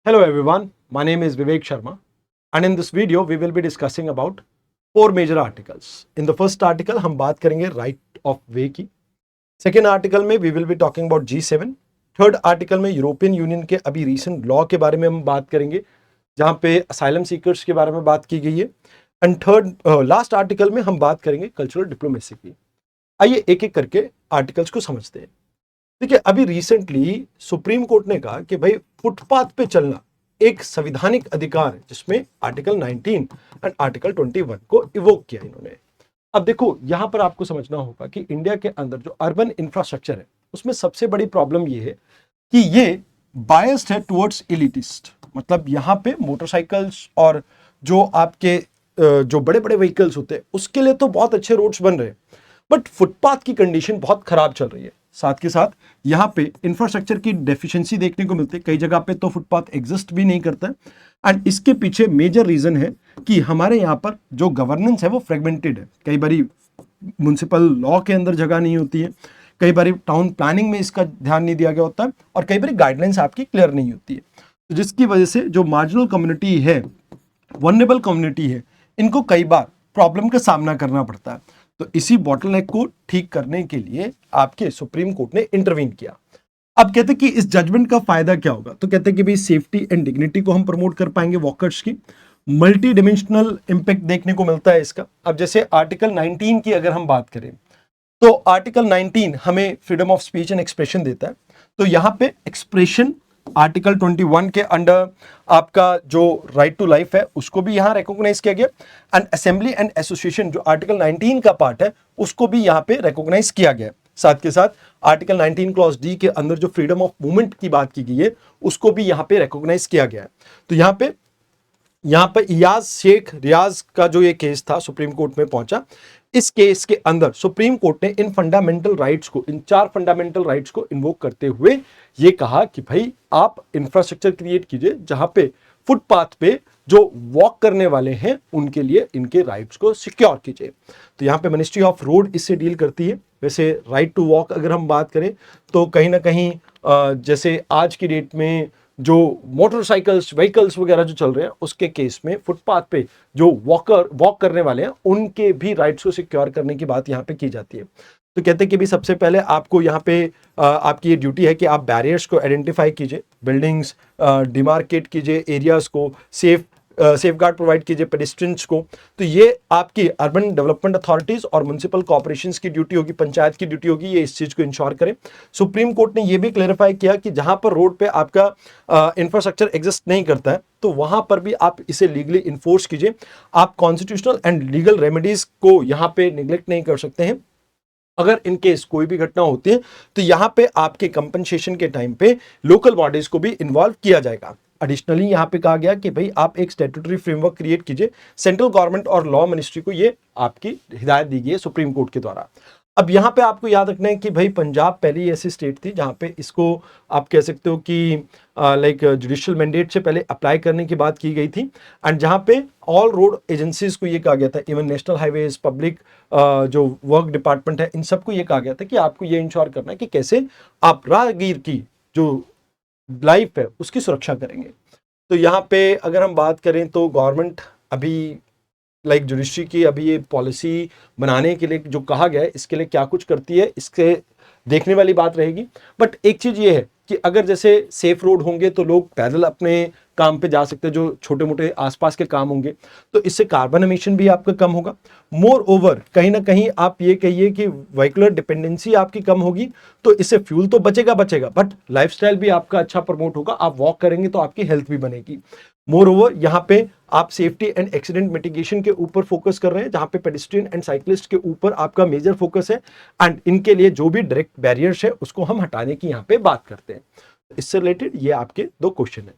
Hello everyone, my name is Vivek Sharma and in this video we will be discussing about four major articles. In the first article हम बात करेंगे right of way की. Second article में we will be talking about G7. Third article में European union के अभी recent law के बारे में हम बात करेंगे जहाँ पे asylum seekers के बारे में बात की गई है. एंड थर्ड लास्ट आर्टिकल में हम बात करेंगे कल्चरल डिप्लोमेसी की. आइए एक एक करके आर्टिकल्स को समझते हैं. देखिए अभी रिसेंटली सुप्रीम कोर्ट ने कहा कि भाई फुटपाथ पे चलना एक संवैधानिक अधिकार है जिसमें आर्टिकल 19 एंड आर्टिकल 21 को इवोक किया इन्होंने. अब देखो यहां पर आपको समझना होगा कि इंडिया के अंदर जो अर्बन इंफ्रास्ट्रक्चर है उसमें सबसे बड़ी प्रॉब्लम ये है कि ये बायस्ड है टुवर्ड्स एलिटिस्ट. मतलब यहां पे मोटरसाइकिल्स और जो आपके जो बड़े बड़े व्हीकल्स होते हैं उसके लिए तो बहुत अच्छे रोड्स बन रहे हैं बट फुटपाथ की कंडीशन बहुत खराब चल रही है. साथ के साथ यहाँ पे इंफ्रास्ट्रक्चर की डेफिशिएंसी देखने को मिलती है. कई जगह पे तो फुटपाथ एग्जिस्ट भी नहीं करता है. एंड इसके पीछे मेजर रीजन है कि हमारे यहाँ पर जो गवर्नेंस है वो फ्रेगमेंटेड है. कई बारी म्युनिसिपल लॉ के अंदर जगह नहीं होती है, कई बारी टाउन प्लानिंग में इसका ध्यान नहीं दिया गया होता है और कई बारी गाइडलाइंस आपकी क्लियर नहीं होती है. तो जिसकी वजह से जो मार्जिनल कम्युनिटी है, वल्नरेबल कम्युनिटी है, इनको कई बार प्रॉब्लम का सामना करना पड़ता है. तो इसी बॉटलनेक को ठीक करने के लिए आपके सुप्रीम कोर्ट ने इंटरवीन किया. अब कहते हैं कि इस जजमेंट का फायदा क्या होगा. तो कहते हैं कि भाई सेफ्टी एंड डिग्निटी को हम प्रमोट कर पाएंगे वॉकर्स की. मल्टी डिमेंशनल इंपैक्ट देखने को मिलता है इसका. अब जैसे आर्टिकल 19 की अगर हम बात करें तो आर्टिकल 19 हमें freedom of speech and expression देता है. तो यहाँ पे एक्सप्रेशन आर्टिकल 21 के अंडर आपका जो राइट टू लाइफ है उसको भी यहां रिकॉग्नाइज किया गया. एंड असेंबली एंड एसोसिएशन जो आर्टिकल 19 का पार्ट है उसको भी यहां पे रिकॉग्नाइज किया गया. साथ के साथ आर्टिकल 19 क्लॉज डी के अंदर जो फ्रीडम ऑफ मूवमेंट की बात की गई है उसको भी यहां पे रिकॉग्नाइज किया गया है. तो यहां पे इयाज शेख रियाज का जो ये केस था सुप्रीम कोर्ट में पहुंचा. इस केस के अंदर सुप्रीम कोर्ट ने इन फंडामेंटल राइट्स को, इन 4 फंडामेंटल राइट्स को इन्वोक करते हुए ये कहा कि भाई आप इंफ्रास्ट्रक्चर क्रिएट कीजिए जहां पे फुटपाथ पे जो वॉक करने वाले हैं उनके लिए इनके राइट्स को सिक्योर कीजिए. तो यहाँ पे मिनिस्ट्री ऑफ रोड इससे डील करती है. वैसे राइट टू वॉक अगर हम बात करें तो कहीं ना कहीं जैसे आज की डेट में जो मोटरसाइकिल्स व्हीकल्स वगैरह जो चल रहे हैं उसके केस में फुटपाथ पे जो वॉक करने वाले हैं उनके भी राइट्स को सिक्योर करने की बात यहाँ पे की जाती है. तो कहते हैं कि भी सबसे पहले आपको यहाँ पे आपकी ये ड्यूटी है कि आप बैरियर्स को आइडेंटिफाई कीजिए, बिल्डिंग्स डिमार्केट कीजिए, एरियाज को सेफगार्ड प्रोवाइड कीजिए पेडिस्ट्रियंस को. तो ये आपकी अर्बन डेवलपमेंट अथॉरिटीज और म्युनिसिपल कॉर्पोरेशंस की ड्यूटी होगी, पंचायत की ड्यूटी होगी ये इस चीज को इंश्योर करें. सुप्रीम कोर्ट ने ये भी क्लेरिफाई किया कि जहां पर रोड पे आपका इंफ्रास्ट्रक्चर एग्जिस्ट नहीं करता है तो वहां पर भी आप इसे लीगली इन्फोर्स कीजिए. आप कॉन्स्टिट्यूशनल एंड लीगल रेमेडीज को यहाँ पे निग्लेक्ट नहीं कर सकते हैं. अगर इन केस कोई भी घटना होती है तो यहाँ पे आपके कंपनसेशन के टाइम पे लोकल बॉडीज को भी इन्वॉल्व किया जाएगा. एडिशनली यहाँ पे कहा गया कि भाई आप एक स्टैट्यूटरी फ्रेमवर्क क्रिएट कीजिए. सेंट्रल गवर्नमेंट और लॉ मिनिस्ट्री को ये आपकी हिदायत दी गई है सुप्रीम कोर्ट के द्वारा. अब यहाँ पे आपको याद रखना है कि भाई पंजाब पहली ऐसी स्टेट थी जहाँ पे इसको आप कह सकते हो कि लाइक जुडिशियल मैंडेट से पहले अप्लाई करने की बात की गई थी. एंड जहाँ पे ऑल रोड एजेंसीज को ये कहा गया था, इवन नेशनल हाईवेज, पब्लिक जो वर्क डिपार्टमेंट है, इन सबको ये कहा गया था कि आपको ये इंश्योर करना है कि कैसे आप राहगीर की जो लाइफ है उसकी सुरक्षा करेंगे. तो यहाँ पे अगर हम बात करें तो गवर्नमेंट अभी लाइक जुडिशरी की अभी ये पॉलिसी बनाने के लिए जो कहा गया है इसके लिए क्या कुछ करती है इसके देखने वाली बात रहेगी. बट एक चीज ये है कि अगर जैसे सेफ रोड होंगे तो लोग पैदल अपने काम पे जा सकते हैं, जो छोटे मोटे आसपास के काम होंगे तो इससे कार्बन एमिशन भी आपका कम होगा. मोर ओवर कहीं ना कहीं आप ये कहिए कि व्हीकुलर डिपेंडेंसी आपकी कम होगी तो इससे फ्यूल तो बचेगा बट लाइफस्टाइल भी आपका अच्छा प्रमोट होगा. आप वॉक करेंगे तो आपकी हेल्थ भी बनेगी. मोर ओवर यहाँ पे आप सेफ्टी एंड एक्सीडेंट मिटिगेशन के ऊपर फोकस कर रहे हैं जहां पे पेडिस्ट्रियन एंड साइक्लिस्ट के ऊपर आपका मेजर फोकस है. एंड इनके लिए जो भी डायरेक्ट बैरियर्स है उसको हम हटाने की यहाँ पे बात करते हैं. इससे रिलेटेड ये आपके 2 क्वेश्चन है.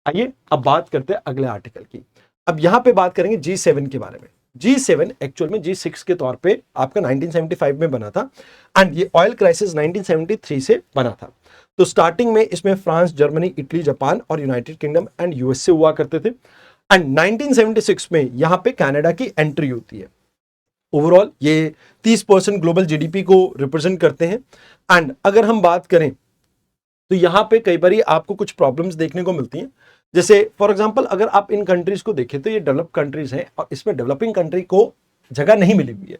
आइए अब बात करते हैं अगले आर्टिकल की. अब यहाँ पे बात करेंगे G7 के बारे में. G7 एक्चुअल में G6 के तौर पे आपका 1975 में बना था एंड ये ऑयल क्राइसिस 1973 से बना था. तो स्टार्टिंग में इसमें फ्रांस, जर्मनी, इटली, जापान और यूनाइटेड किंगडम एंड यूएसए हुआ करते थे. एंड 1976 में यहां पे कनाडा की एंट्री होती है. ओवरऑल ये 30% ग्लोबल जीडीपी को रिप्रेजेंट करते हैं. एंड अगर हम बात करें तो यहाँ पे कई बार आपको कुछ प्रॉब्लम्स देखने को मिलती हैं। जैसे फॉर एग्जांपल अगर आप इन कंट्रीज को देखें तो ये डेवलप कंट्रीज हैं और इसमें डेवलपिंग कंट्री को जगह नहीं मिली हुई है।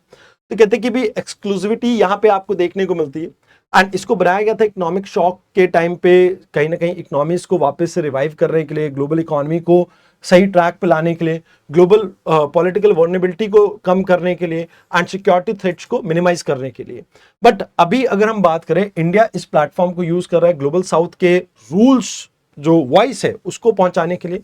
तो कहते हैं कि भी एक्सक्लूसिविटी यहाँ पे आपको देखने को मिलती है। एंड इसको बनाया गया था इकोनॉमिक शॉक के टाइम पे, कहीं ना कहीं इकोनॉमीज को वापस से रिवाइव करने के लिए, ग्लोबल इकोनॉमी को सही ट्रैक पे लाने के लिए, ग्लोबल पॉलिटिकल वर्नेबिलिटी को कम करने के लिए एंड सिक्योरिटी थ्रेट्स को मिनिमाइज करने के लिए। बट अभी अगर हम बात करें, इंडिया इस प्लेटफॉर्म को यूज कर रहा है ग्लोबल साउथ के रूल्स जो वॉइस है उसको पहुंचाने के लिए।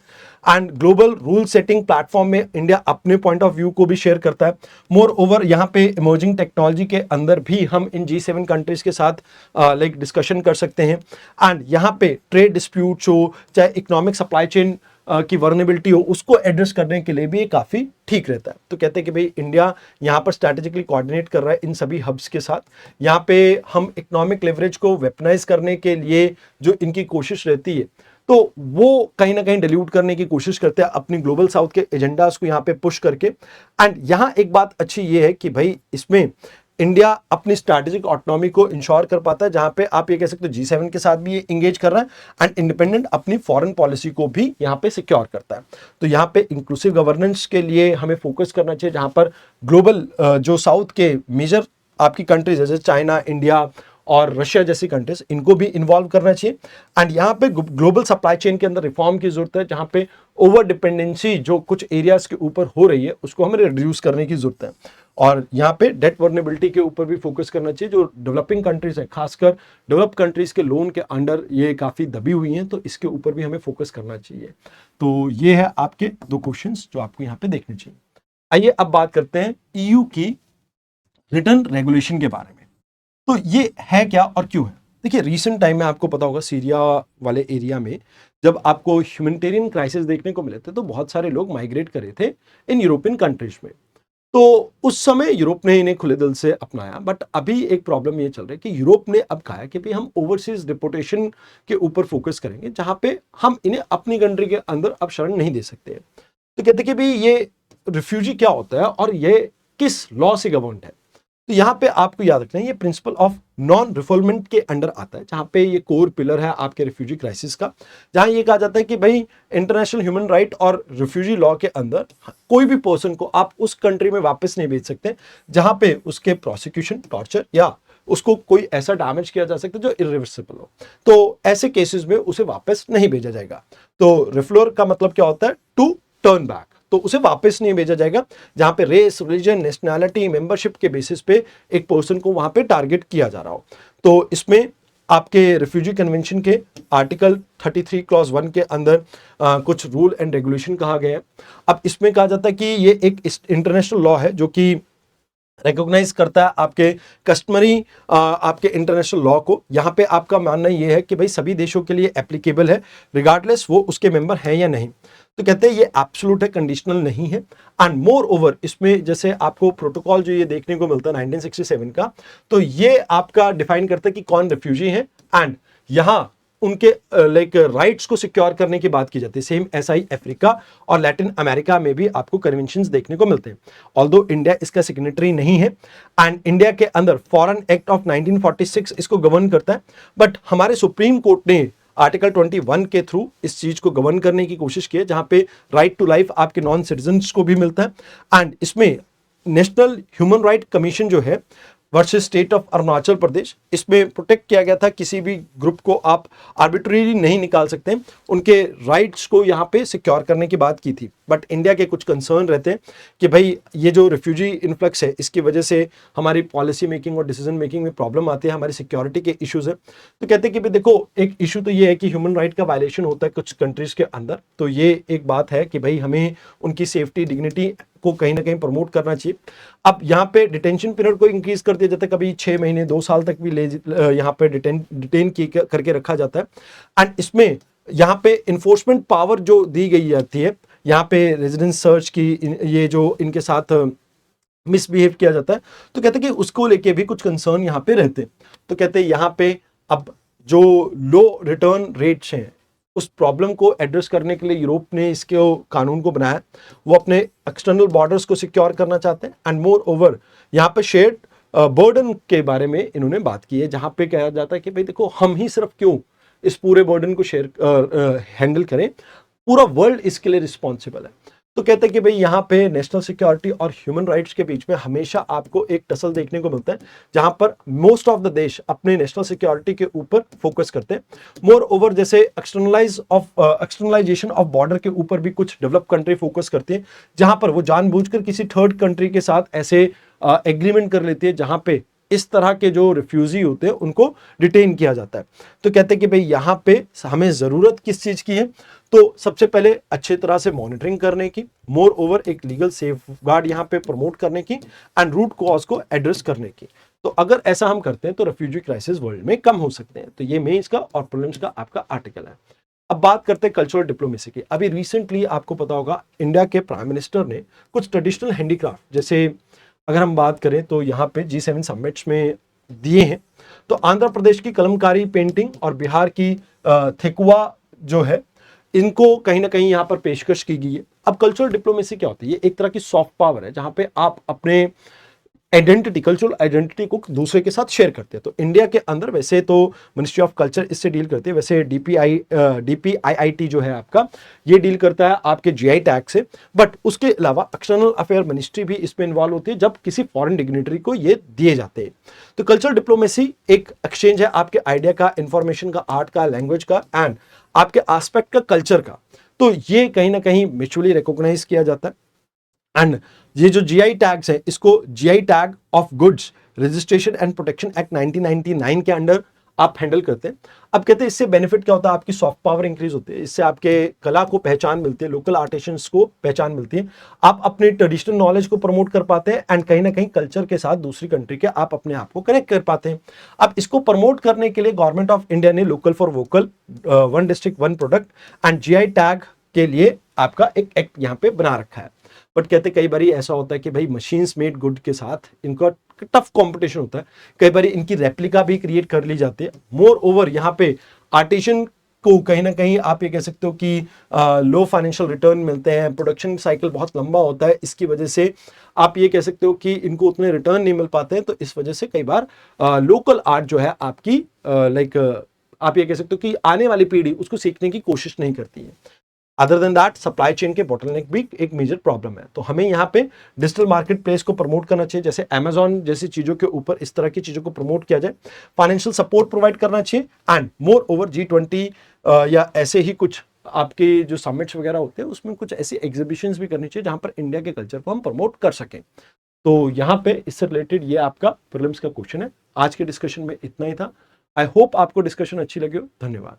And global rule setting platform में इंडिया अपने पॉइंट ऑफ व्यू को भी शेयर करता है। मोर ओवर यहाँ पे इमर्जिंग टेक्नोलॉजी के अंदर भी हम इन G7 कंट्रीज के साथ लाइक डिस्कशन कर सकते हैं। एंड यहाँ पे ट्रेड डिस्प्यूट्स हो, चाहे इकोनॉमिक सप्लाई चेन की वर्नेबिलिटी हो, उसको एड्रेस करने के लिए भी ये काफ़ी ठीक रहता है। तो कहते हैं कि भाई इंडिया यहाँ पर स्ट्रैटेजिकली कोऑर्डिनेट कर रहा है इन सभी हब्स के साथ। यहाँ पे हम इकोनॉमिक लेवरेज को वेपनाइज करने के लिए जो इनकी कोशिश रहती है, तो वो कहीं ना कहीं डिल्यूट करने की कोशिश करते हैं अपनी ग्लोबल साउथ के एजेंडास को यहाँ पे पुश करके। एंड यहाँ एक बात अच्छी ये है कि भाई इसमें इंडिया अपनी स्ट्रैटेजिक ऑटोनॉमी को इंश्योर कर पाता है, जहां पे आप ये कह सकते हो G7 के साथ भी ये इंगेज कर रहा है एंड इंडिपेंडेंट अपनी फॉरेन पॉलिसी को भी यहाँ पे सिक्योर करता है। तो यहाँ पे इंक्लूसिव गवर्नेंस के लिए हमें फोकस करना चाहिए, जहां पर ग्लोबल जो साउथ के मेजर आपकी कंट्रीज जैसे चाइना, इंडिया और रशिया जैसी कंट्रीज, इनको भी इन्वॉल्व करना चाहिए। एंड यहाँ पे ग्लोबल सप्लाई चेन के अंदर रिफॉर्म की जरूरत है, जहाँ पे ओवर डिपेंडेंसी जो कुछ एरियाज के ऊपर हो रही है उसको हमें रिड्यूस करने की जरूरत है। और यहाँ पे डेट वर्नेबिलिटी के ऊपर भी फोकस करना चाहिए। जो डेवलपिंग कंट्रीज है, खासकर डेवलप कंट्रीज के लोन के अंडर ये काफ़ी दबी हुई हैं, तो इसके ऊपर भी हमें फोकस करना चाहिए। तो ये है आपके दो क्वेश्चंस जो आपको यहाँ पे देखने चाहिए। आइए अब बात करते हैं EU की रिटर्न रेगुलेशन के बारे में। तो ये है क्या और क्यों है? देखिए, रीसेंट टाइम में आपको पता होगा सीरिया वाले एरिया में जब आपको ह्यूमैनिटेरियन क्राइसिस देखने को मिले थे, तो बहुत सारे लोग माइग्रेट करे थे इन यूरोपियन कंट्रीज में। तो उस समय यूरोप ने इन्हें खुले दिल से अपनाया। बट अभी एक प्रॉब्लम ये चल रही है कि यूरोप ने अब कहा कि भाई हम ओवरसीज डिपोर्टेशन के ऊपर फोकस करेंगे, जहां पे हम इन्हें अपनी कंट्री के अंदर अब शरण नहीं दे सकते। तो कहते कि भाई ये रिफ्यूजी क्या होता है और ये किस लॉ से गवर्नड है। तो यहाँ पे आपको याद रखना है, ये प्रिंसिपल ऑफ नॉन रिफोल्मेंट के अंडर आता है, जहां पे ये कोर पिलर है आपके रिफ्यूजी क्राइसिस का, जहां ये कहा जाता है कि भाई इंटरनेशनल ह्यूमन राइट और रिफ्यूजी लॉ के अंदर कोई भी पर्सन को आप उस कंट्री में वापस नहीं भेज सकते जहां पे उसके प्रोसिक्यूशन, टॉर्चर या उसको कोई ऐसा डैमेज किया जा सकता है जो इरिवर्सिबल हो। तो ऐसे केसेस में उसे वापस नहीं भेजा जाएगा। तो रिफ्लोर का मतलब क्या होता है? To turn back. तो उसे वापस नहीं भेजा जाएगा जहां पे रेस, रिलीजन, नेशनैलिटी, मेंबरशिप के बेसिस पे एक पर्सन को वहां पे टारगेट किया जा रहा हो। तो इसमें आपके रिफ्यूजी कन्वेंशन के आर्टिकल 33 क्लॉज 1 के अंदर कुछ रूल एंड रेगुलेशन कहा गया है। अब इसमें कहा जाता है कि ये एक इंटरनेशनल लॉ है जो कि रिकॉग्नाइज करता है आपके कस्टमरी आपके इंटरनेशनल लॉ को। यहाँ पे आपका मानना ये है कि भाई सभी देशों के लिए एप्लीकेबल है, रिगार्डलेस वो उसके मेंबर हैं या नहीं। तो कहते हैं ये एब्सोल्यूट है, कंडीशनल नहीं है। एंड मोर ओवर इसमें जैसे आपको प्रोटोकॉल जो ये देखने को मिलता है 1967 का, तो ये आपका डिफाइन करता है कि कौन रिफ्यूजी है एंड यहाँ उनके लाइक राइट्स को सिक्योर करने की बात की जाती है। सेम ऐसा ही अफ्रीका और लैटिन अमेरिका में भी आपको कन्वेंशंस देखने को मिलते हैं, ऑल्दो इंडिया इसका सिग्नेटरी नहीं है। एंड इंडिया के अंदर फॉरेन एक्ट ऑफ 1946 इसको गवर्न करता है। बट हमारे सुप्रीम कोर्ट ने आर्टिकल 21 के थ्रू इस चीज को गवर्न करने की कोशिश की है, जहां पे राइट टू लाइफ आपके नॉन सिटीजन्स को भी मिलता है। एंड इसमें नेशनल ह्यूमन राइट कमीशन जो है versus state of Arunachal Pradesh, इसमें प्रोटेक्ट किया गया था किसी भी ग्रुप को आप आर्बिट्रेरी नहीं निकाल सकते, उनके राइट्स को यहाँ पे सिक्योर करने की बात की थी। बट इंडिया के कुछ कंसर्न रहते हैं कि भाई ये जो रिफ्यूजी इन्फ्लक्स है इसकी वजह से हमारी पॉलिसी मेकिंग और डिसीजन मेकिंग में प्रॉब्लम आती है, हमारी सिक्योरिटी के इश्यूज है। तो कहते हैं कि भाई देखो, एक इशू तो ये है कि ह्यूमन राइट का वायलेशन होता है कुछ कंट्रीज के अंदर, तो ये एक बात है कि भाई हमें उनकी सेफ्टी, डिग्निटी को कहीं ना कहीं प्रमोट करना चाहिए। अब यहाँ पे डिटेंशन पीरियड को इंक्रीज कर दिया जाता है, कभी 6 महीने 2 साल तक भी यहाँ पे डिटेन करके रखा जाता है। एंड इसमें यहाँ पे इन्फोर्समेंट पावर जो दी गई जाती है, यहाँ पे रेजिडेंस सर्च की ये जो इनके साथ मिसबिहेव किया जाता है, तो कहते हैं कि उसको लेके भी कुछ कंसर्न यहाँ पे रहते हैं। तो कहते हैं यहाँ पे अब जो लो रिटर्न रेट्स हैं उस प्रॉब्लम को एड्रेस करने के लिए यूरोप ने इसके कानून को बनाया। वो अपने एक्सटर्नल बॉर्डर्स को सिक्योर करना चाहते हैं। एंड मोर ओवर यहाँ पे शेयर्ड बर्डन के बारे में इन्होंने बात की है, जहाँ पे कहा जाता है कि भाई देखो, हम ही सिर्फ क्यों इस पूरे बर्डन को शेयर हैंडल करें, पूरा वर्ल्ड इसके लिए रिस्पॉन्सिबल है। तो कहते हैं कि भाई यहाँ पे नेशनल सिक्योरिटी और ह्यूमन राइट्स के बीच में हमेशा आपको एक टसल देखने को मिलता है, जहां पर मोस्ट ऑफ द देश अपने नेशनल सिक्योरिटी के ऊपर फोकस करते हैं। मोर ओवर जैसे एक्सटर्नलाइजेशन ऑफ बॉर्डर के ऊपर भी कुछ डेवलप कंट्री फोकस करती है, जहां पर वो जानबूझकर किसी थर्ड कंट्री के साथ ऐसे एग्रीमेंट कर लेती है जहां पे इस तरह के जो रिफ्यूजी होते हैं उनको डिटेन किया जाता है। तो कहते हैं कि भाई यहाँ पे हमें जरूरत किस चीज की है, तो सबसे पहले अच्छे तरह से मॉनिटरिंग करने की, मोर ओवर एक लीगल सेफ गार्ड यहाँ पे प्रमोट करने की, एंड रूट कॉज को एड्रेस करने की। तो अगर ऐसा हम करते हैं तो रेफ्यूजी क्राइसिस वर्ल्ड में कम हो सकते हैं। तो ये मेंस का और प्रीलिम्स का आपका आर्टिकल है। अब बात करते हैं कल्चरल डिप्लोमेसी की। अभी रिसेंटली आपको पता होगा इंडिया के प्राइम मिनिस्टर ने कुछ ट्रेडिशनल हैंडीक्राफ्ट, जैसे अगर हम बात करें तो यहाँ पे G7 समिट्स में दिए हैं। तो आंध्र प्रदेश की कलमकारी पेंटिंग और बिहार की थेकुआ जो है, इनको कहीं ना कहीं यहाँ पर पेशकश की गई है। अब कल्चरल डिप्लोमेसी क्या होती है? ये एक तरह की सॉफ्ट पावर है जहां पे आप अपने आइडेंटिटी, कल्चरल आइडेंटिटी को दूसरे के साथ शेयर करते हैं। तो इंडिया के अंदर वैसे तो मिनिस्ट्री ऑफ कल्चर इससे डील करती है, वैसे DPIIT जो है आपका, ये डील करता है आपके GI टैग से। बट उसके अलावा एक्सटर्नल अफेयर मिनिस्ट्री भी इसमें इन्वॉल्व होती है जब किसी फॉरेन डिग्निटरी को ये दिए जाते हैं। तो कल्चरल डिप्लोमेसी एक एक्सचेंज है आपके आइडिया का, इंफॉर्मेशन का, आर्ट का, लैंग्वेज का एंड आपके एस्पेक्ट का, कल्चर का। तो ये कहीं ना कहीं म्यूचुअली रिकॉग्नाइज किया जाता है। एंड ये जो GI टैग्स है, इसको GI tag of goods registration and protection act 1999 के अंडर आप हैंडल करते हैं। अब कहते हैं इससे बेनिफिट क्या होता है? आपकी सॉफ्ट पावर इंक्रीज होती है, इससे आपके कला को पहचान मिलती है, लोकल आर्टिशंस को पहचान मिलती है, आप अपने ट्रेडिशनल नॉलेज को प्रमोट कर पाते हैं एंड कहीं ना कहीं कल्चर के साथ दूसरी कंट्री के आप अपने आप को कनेक्ट कर पाते हैं। अब इसको प्रमोट करने के लिए गवर्नमेंट ऑफ इंडिया ने local for vocal, one district one product and GI tag के लिए आपका एक एक्ट यहाँ पे बना रखा है। बट कहते कई बार ऐसा होता है कि भाई मशीन्स मेड गुड के साथ इनका टफ कंपटीशन होता है, कई बार इनकी रेप्लिका भी क्रिएट कर ली जाती है। मोर ओवर यहाँ पे आर्टिशन को कहीं ना कहीं आप ये कह सकते हो कि लो फाइनेंशियल रिटर्न मिलते हैं, प्रोडक्शन साइकिल बहुत लंबा होता है, इसकी वजह से आप ये कह सकते हो कि इनको उतने रिटर्न नहीं मिल पाते हैं। तो इस वजह से कई बार लोकल आर्ट जो है आपकी आप ये कह सकते हो कि आने वाली पीढ़ी उसको सीखने की कोशिश नहीं करती है। Other than that supply chain के बॉटलनेक भी एक मेजर प्रॉब्लम है। तो हमें यहाँ पे डिजिटल मार्केट प्लेस को प्रमोट करना चाहिए, जैसे Amazon जैसी चीजों के ऊपर इस तरह की चीजों को प्रमोट किया जाए, फाइनेंशियल सपोर्ट प्रोवाइड करना चाहिए एंड मोर ओवर G20 या ऐसे ही कुछ आपके जो समिट्स वगैरह होते हैं उसमें कुछ ऐसी एग्जीबिशंस भी करनी चाहिए जहां पर इंडिया के कल्चर को हम प्रमोट कर सकें। तो यहाँ पे इससे रिलेटेड ये आपका प्रीलिम्स का क्वेश्चन है। आज के डिस्कशन में इतना ही था। आई होप आपको डिस्कशन अच्छी लगी हो। धन्यवाद।